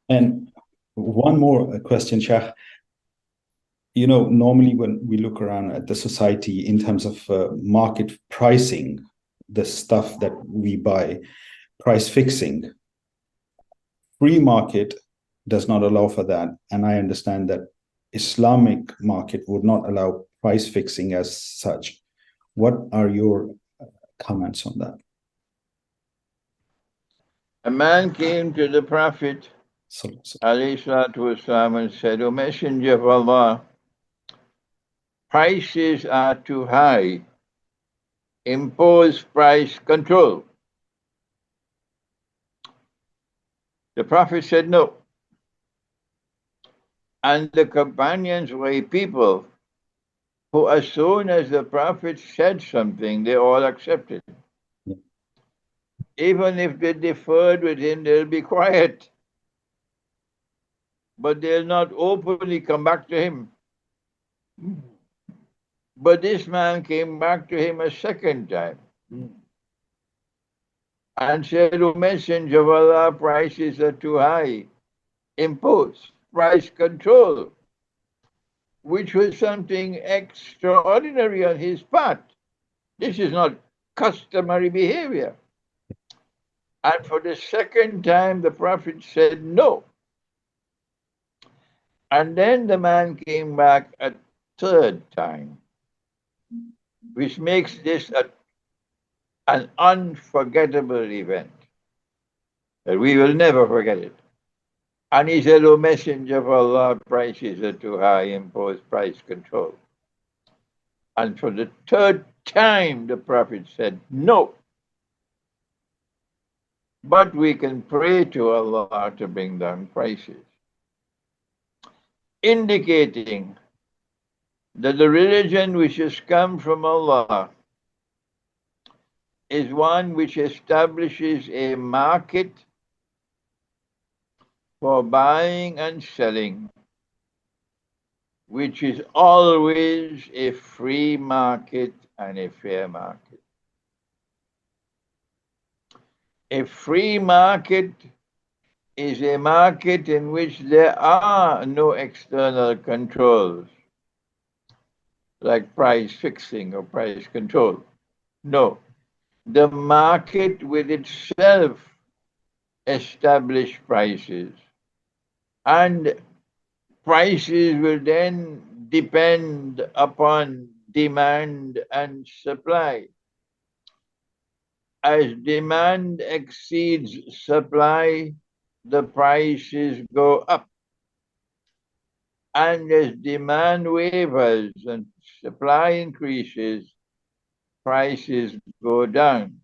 And one more question, Shah. Normally when we look around at the society in terms of market pricing, the stuff that we buy, price fixing, free market does not allow for that. And I understand that Islamic market would not allow price fixing as such. What are your comments on that? A man came to the Prophet So, والسلام, and said, O Messenger of Allah, prices are too high. Impose price control. The Prophet said no. And the companions were people who, as soon as the Prophet said something, they all accepted. yeah. Even if they differed with him, they'll be quiet. But they'll not openly come back to him. But this man came back to him a second time and said, O Messenger of Allah, prices are too high. Impose price control, which was something extraordinary on his part. This is not customary behavior. And for the second time, the Prophet said no. And then the man came back a third time, which makes this an unforgettable event, that we will never forget it. And he said, O Messenger of Allah, prices are too high, impose price control. And for the third time, the Prophet said, no. But we can pray to Allah to bring down prices, indicating that the religion which has come from Allah is one which establishes a market for buying and selling, which is always a free market and a fair market. A free market is a market in which there are no external controls, like price fixing or price control. No, the market with itself establish prices, and prices will then depend upon demand and supply. As demand exceeds supply, the prices go up. And as demand wavers and supply increases, prices go down.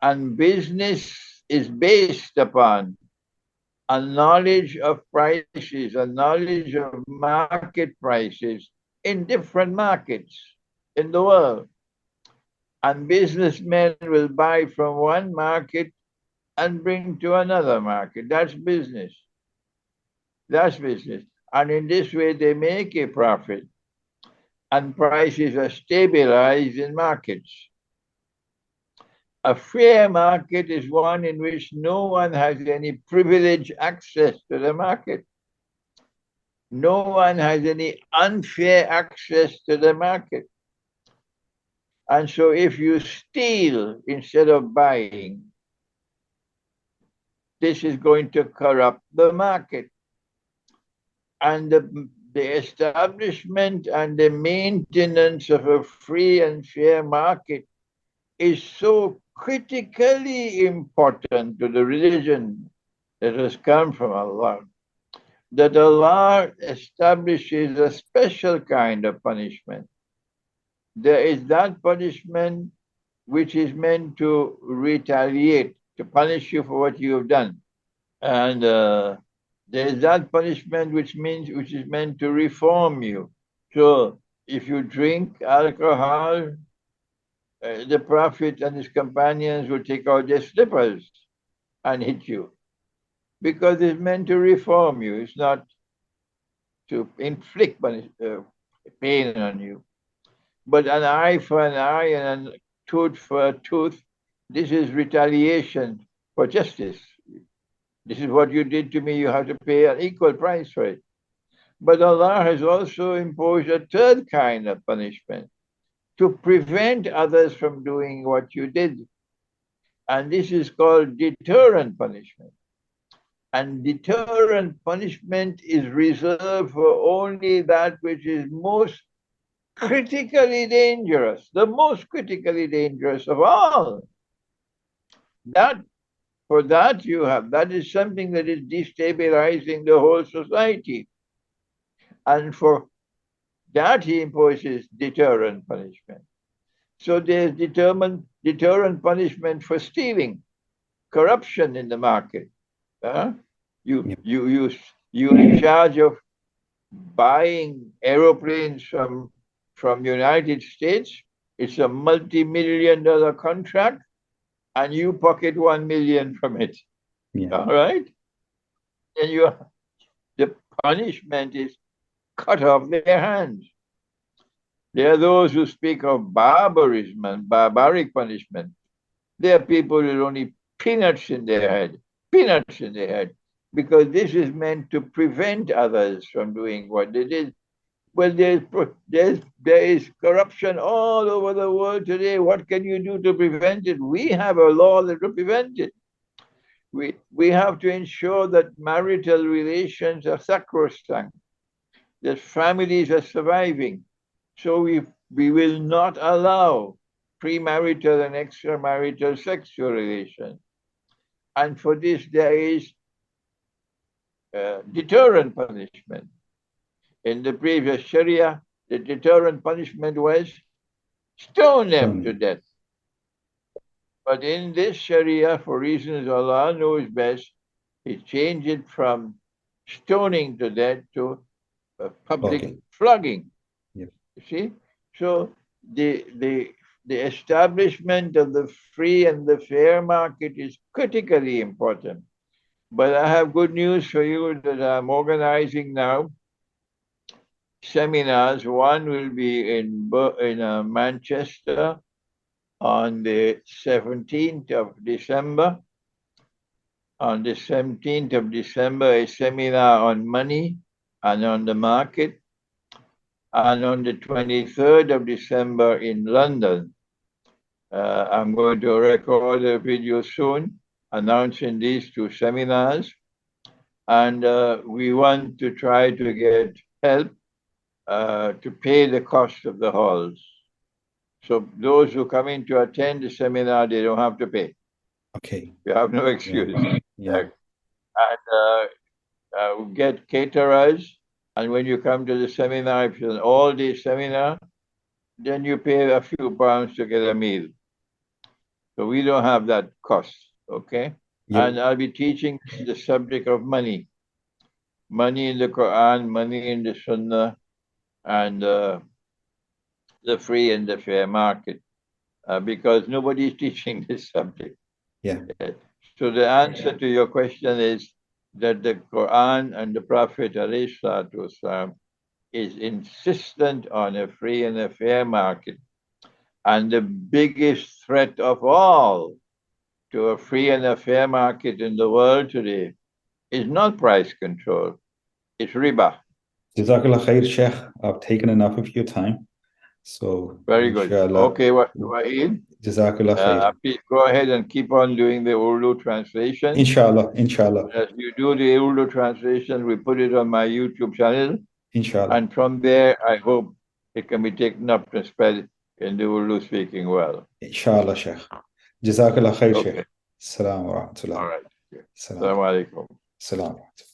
And business is based upon a knowledge of prices, a knowledge of market prices in different markets in the world. And businessmen will buy from one market and bring to another market. That's business. That's business. And in this way, they make a profit. And prices are stabilized in markets. A fair market is one in which no one has any privileged access to the market. No one has any unfair access to the market. And so if you steal instead of buying, this is going to corrupt the market. And the establishment and the maintenance of a free and fair market is so critically important to the religion that has come from Allah, that Allah establishes a special kind of punishment. There is that punishment which is meant to retaliate, to punish you for what you have done. And there is that punishment which is meant to reform you. So if you drink alcohol, the Prophet and his companions will take out their slippers and hit you, because it's meant to reform you. It's not to inflict pain on you. But an eye for an eye and a tooth for a tooth, this is retaliation for justice. This is what you did to me. You have to pay an equal price for it. But Allah has also imposed a third kind of punishment to prevent others from doing what you did. And this is called deterrent punishment. And deterrent punishment is reserved for only that which is most critically dangerous, the most critically dangerous of all. That is something that is destabilizing the whole society. And for that he imposes deterrent punishment. So there's deterrent punishment for stealing, corruption in the market. You in charge of buying aeroplanes from United States. It's a multi-million-dollar contract, and you pocket 1 million from it. All right, and the punishment is cut off their hands. There are those who speak of barbarism and barbaric punishment. There are people with only peanuts in their head, because this is meant to prevent others from doing what they did. Well, there is corruption all over the world today. What can you do to prevent it? We have a law that will prevent it. We have to ensure that marital relations are sacrosanct, that families are surviving. So we will not allow premarital and extramarital sexual relations. And for this, there is deterrent punishment. In the previous Sharia, the deterrent punishment was stone them to death. But in this Sharia, for reasons Allah knows best, He changed it from stoning to death to public flogging. Yep. You see? So the establishment of the free and the fair market is critically important. But I have good news for you that I'm organizing now seminars. One will be in Manchester on the 17th of December. On the 17th of December, a seminar on money and on the market. And on the 23rd of December in London, I'm going to record a video soon announcing these two seminars. And we want to try to get help to pay the cost of the halls. So those who come in to attend the seminar, they don't have to pay. Okay. You have no excuse. Yeah. And get caterers. And when you come to the seminar, if it's an all-day seminar, then you pay a few pounds to get a meal. So we don't have that cost, okay? Yep. And I'll be teaching the subject of money. Money in the Quran, money in the Sunnah, and the free and the fair market, because nobody is teaching this subject. Yeah. So the answer to your question is that the Quran and the Prophet ﷺ is insistent on a free and a fair market. And the biggest threat of all to a free and a fair market in the world today is not price control, it's riba. Jazakallah khair, Sheikh. I've taken enough of your time. So very good. Okay, Wahid. Jazakallah khair. Please go ahead and keep on doing the Urdu translation. Inshallah, inshallah. As you do the Urdu translation, we put it on my YouTube channel. Inshallah. And from there, I hope it can be taken up and spread in the Urdu speaking world. Inshallah, Sheikh. Jazakallah khair, Sheikh. Assalamu alaikum. All right. Assalamu alaikum. Assalamu alaikum.